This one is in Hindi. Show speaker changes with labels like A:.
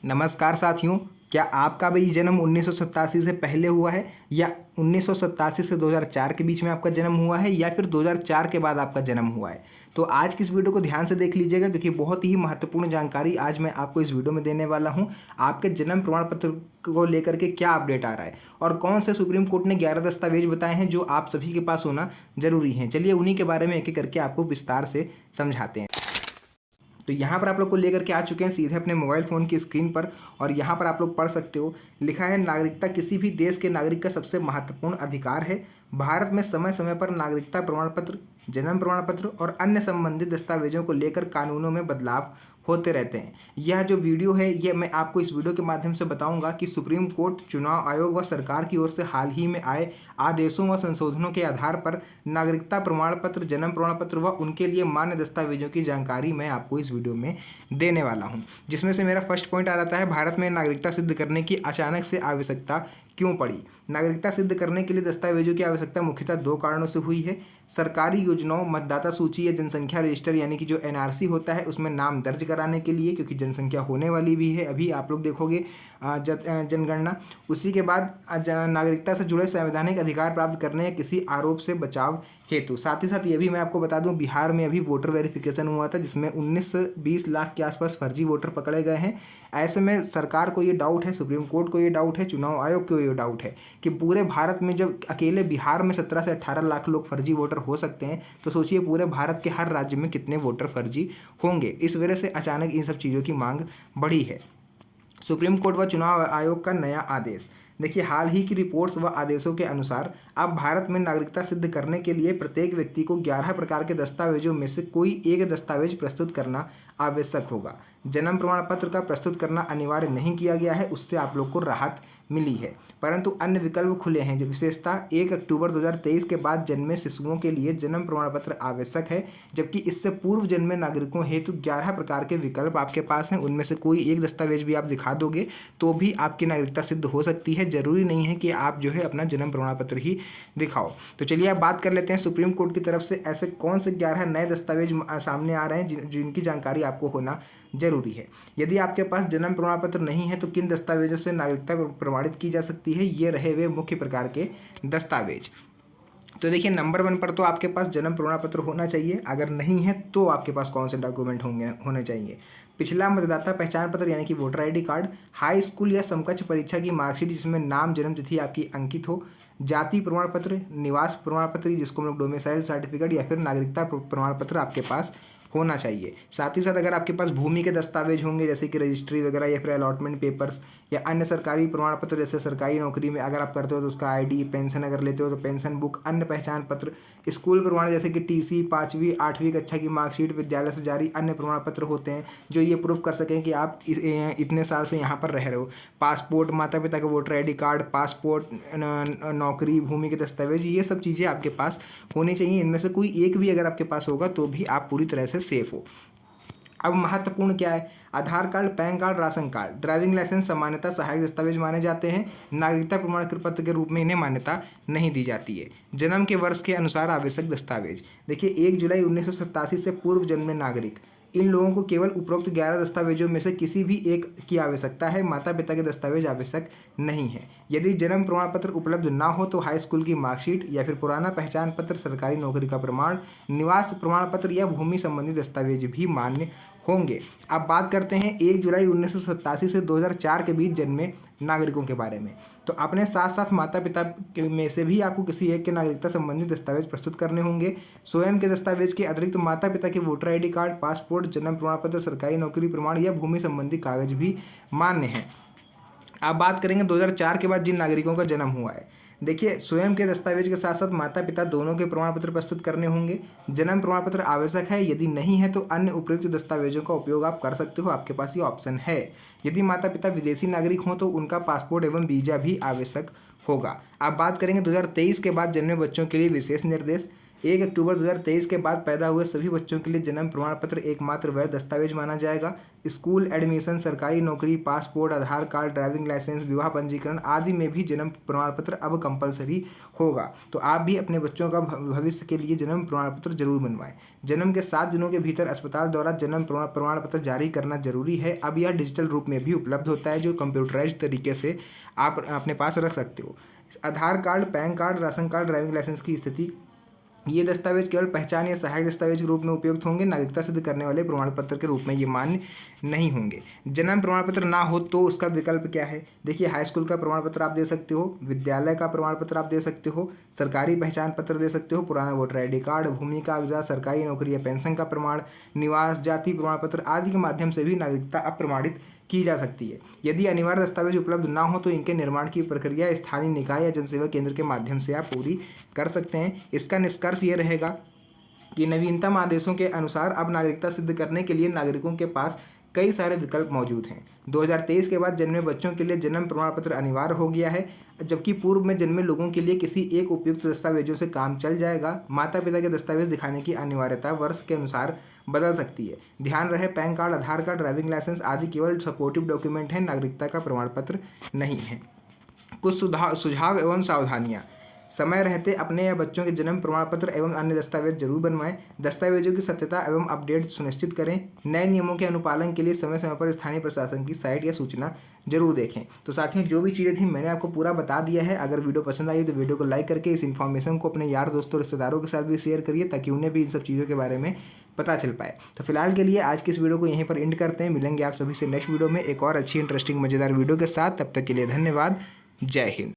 A: नमस्कार साथियों, क्या आपका भी जन्म 1987 से पहले हुआ है या 1987 से 2004 के बीच में आपका जन्म हुआ है या फिर 2004 के बाद आपका जन्म हुआ है? तो आज की इस वीडियो को ध्यान से देख लीजिएगा क्योंकि बहुत ही महत्वपूर्ण जानकारी आज मैं आपको इस वीडियो में देने वाला हूं। आपके जन्म प्रमाण पत्र को लेकर के क्या अपडेट आ रहा है और कौन से सुप्रीम कोर्ट ने 11 दस्तावेज बताए हैं जो आप सभी के पास होना जरूरी है। चलिए उन्हीं के बारे में एक एक करके आपको विस्तार से समझाते हैं। तो यहाँ पर आप लोग को लेकर के आ चुके हैं सीधे अपने मोबाइल फ़ोन की स्क्रीन पर और यहाँ पर आप लोग पढ़ सकते हो, लिखा है नागरिकता किसी भी देश के नागरिक का सबसे महत्वपूर्ण अधिकार है। भारत में समय समय पर नागरिकता प्रमाण पत्र, जन्म प्रमाण पत्र और अन्य संबंधित दस्तावेजों को लेकर कानूनों में बदलाव होते रहते हैं। यह जो वीडियो है ये मैं आपको इस वीडियो के माध्यम से बताऊंगा कि सुप्रीम कोर्ट, चुनाव आयोग व सरकार की ओर से हाल ही में आए आदेशों व संशोधनों के आधार पर नागरिकता प्रमाण पत्र, जन्म प्रमाण पत्र व उनके लिए मान्य दस्तावेजों की जानकारी मैं आपको इस वीडियो में देने वाला हूं। जिसमें से मेरा फर्स्ट पॉइंट आ जाता है, भारत में नागरिकता सिद्ध करने की अचानक से आवश्यकता क्यों पड़ी? नागरिकता सिद्ध करने के लिए दस्तावेजों की आवश्यकता मुख्यतः दो कारणों से हुई है। सरकारी योजनाओं, मतदाता सूची या जनसंख्या रजिस्टर यानी कि जो एनआरसी होता है उसमें नाम दर्ज कराने के लिए, क्योंकि जनसंख्या होने वाली भी है, अभी आप लोग देखोगे जनगणना। उसी के बाद नागरिकता से जुड़े संवैधानिक अधिकार प्राप्त करने या किसी आरोप से बचाव हेतु। साथ ही साथ ये भी मैं आपको बता दूं, बिहार में अभी वोटर वेरिफिकेशन हुआ था जिसमें 19 से 20 लाख के आसपास फर्जी वोटर पकड़े गए हैं। ऐसे में सरकार को ये डाउट है, सुप्रीम कोर्ट को ये डाउट है, चुनाव आयोग को ये डाउट है कि पूरे भारत में जब अकेले बिहार में 17 से 18 लाख लोग फर्जी वोटर हो सकते हैं तो सोचिए पूरे भारत के हर राज्य में कितने वोटर फर्जी होंगे। इस वजह से अचानक इन सब चीज़ों की मांग बढ़ी है। सुप्रीम कोर्ट व चुनाव आयोग का नया आदेश। देखिए, हाल ही की रिपोर्ट्स व आदेशों के अनुसार अब भारत में नागरिकता सिद्ध करने के लिए प्रत्येक व्यक्ति को 11 प्रकार के दस्तावेजों में से कोई एक दस्तावेज प्रस्तुत करना आवश्यक होगा। जन्म प्रमाण पत्र का प्रस्तुत करना अनिवार्य नहीं किया गया है, उससे आप लोग को राहत मिली है, परंतु अन्य विकल्प खुले हैं। जो विशेषता 1 अक्टूबर 2023 के बाद जन्मे शिशुओं के लिए जन्म प्रमाण पत्र आवश्यक है, जबकि इससे पूर्व जन्मे नागरिकों हेतु 11 प्रकार के विकल्प आपके पास हैं। उनमें से कोई एक दस्तावेज भी आप दिखा दोगे तो भी आपकी नागरिकता सिद्ध हो सकती है। जरूरी नहीं है कि आप जो है अपना जन्म प्रमाण पत्र ही दिखाओ। तो चलिए अब बात कर लेते हैं सुप्रीम कोर्ट की तरफ से ऐसे कौन से 11 नए दस्तावेज सामने आ रहे हैं जिनकी जानकारी आपको होना जरूरी है। यदि आपके पास जन्म प्रमाण पत्र नहीं है तो किन दस्तावेजों से नागरिकता प्रमाणित की जा सकती है? ये रहे वे मुख्य प्रकार के दस्तावेज। तो देखिए, नंबर 1 पर तो आपके पास जन्म प्रमाण पत्र होना चाहिए। अगर नहीं है तो आपके पास कौन से डॉक्यूमेंट होने चाहिए? पिछला मतदाता पहचान पत्र यानी कि voter ID card, high school या समकक्ष परीक्षा की मार्कशीट जिसमें नाम, जन्म तिथि आपकी अंकित हो, जाति प्रमाण पत्र, निवास प्रमाण पत्र जिसको हम लोग डोमिसाइल सर्टिफिकेट, या फिर नागरिकता प्रमाण पत्र आपके पास होना चाहिए। साथ ही साथ अगर आपके पास भूमि के दस्तावेज होंगे जैसे कि रजिस्ट्री वगैरह या फिर अलॉटमेंट पेपर्स या अन्य सरकारी प्रमाण पत्र, जैसे सरकारी नौकरी में अगर आप करते हो तो उसका आईडी, पेंशन अगर लेते हो तो पेंशन बुक, अन्य पहचान पत्र, स्कूल प्रमाण जैसे कि टीसी, 5वीं 8वीं कक्षा की मार्कशीट, विद्यालय से जारी अन्य प्रमाण पत्र होते हैं जो ये प्रूफ कर सकें कि आप इतने साल से यहाँ पर रह रहे हो। पासपोर्ट, माता पिता का voter I D card, passport, नौकरी, भूमि के दस्तावेज, ये सब चीज़ें आपके पास होनी चाहिए। इनमें से कोई एक भी अगर आपके पास होगा तो भी आप पूरी तरह से सेफ हो। अब महत्वपूर्ण क्या है? Aadhaar card, PAN card, ration card, driving licence सामान्यतः सहायक दस्तावेज माने जाते हैं। नागरिकता प्रमाण पत्र के रूप में इन्हें मान्यता नहीं दी जाती है। जन्म के वर्ष के अनुसार आवश्यक दस्तावेज। देखिए, 1 जुलाई 1987 से पूर्व जन्मे नागरिक, इन लोगों को केवल उपरोक्त 11 दस्तावेजों में से किसी भी एक की आवश्यकता है। माता पिता के दस्तावेज आवश्यक नहीं है। यदि जन्म प्रमाण पत्र उपलब्ध ना हो तो हाई स्कूल की मार्कशीट या फिर पुराना पहचान पत्र, सरकारी नौकरी का प्रमाण, निवास प्रमाण पत्र या भूमि संबंधी दस्तावेज भी मान्य होंगे। अब बात करते हैं 1 जुलाई 1987 से 2004 के बीच जन्मे नागरिकों के बारे में। तो अपने साथ साथ माता पिता में से भी आपको किसी एक के नागरिकता संबंधी दस्तावेज प्रस्तुत करने होंगे। स्वयं के दस्तावेज के अतिरिक्त माता पिता के वोटर आईडी कार्ड, पासपोर्ट, जन्म प्रमाण पत्र, सरकारी नौकरी प्रमाण या भूमि संबंधी कागज भी मान्य हैं। अब बात करेंगे 2004 के बाद जिन नागरिकों का जन्म हुआ है। देखिए, स्वयं के दस्तावेज के साथ साथ माता पिता दोनों के प्रमाण पत्र प्रस्तुत करने होंगे। जन्म प्रमाण पत्र आवश्यक है, यदि नहीं है तो अन्य उपयुक्त दस्तावेजों का उपयोग आप कर सकते हो, आपके पास ये ऑप्शन है। यदि माता पिता विदेशी नागरिक हों तो उनका पासपोर्ट एवं वीजा भी आवश्यक होगा। अब बात करेंगे 2023 के बाद जन्मे बच्चों के लिए विशेष निर्देश। 1 अक्टूबर 2023 के बाद पैदा हुए सभी बच्चों के लिए जन्म प्रमाण पत्र एकमात्र वैध दस्तावेज माना जाएगा। स्कूल एडमिशन, सरकारी नौकरी, पासपोर्ट, आधार कार्ड, ड्राइविंग लाइसेंस, विवाह पंजीकरण आदि में भी जन्म प्रमाण पत्र अब कंपलसरी होगा। तो आप भी अपने बच्चों का भविष्य के लिए जन्म प्रमाण पत्र जरूर बनवाएं। जन्म के 7 दिनों के भीतर अस्पताल द्वारा जन्म प्रमाण पत्र जारी करना जरूरी है। अब यह डिजिटल रूप में भी उपलब्ध होता है, जो कंप्यूटराइज्ड तरीके से आप अपने पास रख सकते हो। Aadhaar card, PAN card, ration card, driving licence की स्थिति, ये दस्तावेज केवल पहचान या सहायक दस्तावेज के रूप में उपयुक्त होंगे, नागरिकता सिद्ध करने वाले प्रमाण पत्र के रूप में ये मान्य नहीं होंगे। जन्म प्रमाण पत्र ना हो तो उसका विकल्प क्या है? देखिए, हाई स्कूल का प्रमाण पत्र आप दे सकते हो, विद्यालय का प्रमाण पत्र आप दे सकते हो, सरकारी पहचान पत्र दे सकते हो, पुराना वोटर ID कार्ड, भूमि कागजात, सरकारी नौकरी या पेंशन का प्रमाण, निवास, जाति प्रमाण पत्र आदि के माध्यम से भी नागरिकता अप्रमाणित की जा सकती है। यदि अनिवार्य दस्तावेज उपलब्ध ना हो तो इनके निर्माण की प्रक्रिया स्थानीय निकाय या जनसेवा केंद्र के माध्यम से आप पूरी कर सकते हैं। इसका निष्कर्ष ये रहेगा कि नवीनतम आदेशों के अनुसार अब नागरिकता सिद्ध करने के लिए नागरिकों के पास कई सारे विकल्प मौजूद हैं। 2023 के बाद जन्मे बच्चों के लिए जन्म प्रमाण पत्र अनिवार्य हो गया है, जबकि पूर्व में जन्मे लोगों के लिए किसी एक उपयुक्त दस्तावेजों से काम चल जाएगा। माता पिता के दस्तावेज दिखाने की अनिवार्यता वर्ष के अनुसार बदल सकती है। ध्यान रहे, पैन कार्ड, आधार कार्ड, ड्राइविंग लाइसेंस आदि केवल सपोर्टिव डॉक्यूमेंट हैं, नागरिकता का प्रमाण पत्र नहीं है। कुछ सुझाव एवं सावधानियाँ। समय रहते अपने या बच्चों के जन्म प्रमाण पत्र एवं अन्य दस्तावेज जरूर बनवाएं। दस्तावेजों की सत्यता एवं अपडेट सुनिश्चित करें। नए नियमों के अनुपालन के लिए समय समय पर स्थानीय प्रशासन की साइट या सूचना जरूर देखें। तो साथियों, जो भी चीज़ें थी मैंने आपको पूरा बता दिया है। अगर वीडियो पसंद आई तो वीडियो को लाइक करके इस इन्फॉर्मेशन को अपने यार दोस्तों रिश्तेदारों के साथ भी शेयर करिए, ताकि उन्हें भी इन सब चीज़ों के बारे में पता चल पाए। तो फिलहाल के लिए आज की इस वीडियो को यहीं पर एंड करते हैं। मिलेंगे आप सभी से नेक्स्ट वीडियो में एक और अच्छी इंटरेस्टिंग मज़ेदार वीडियो के साथ। तब तक के लिए धन्यवाद। जय हिंद।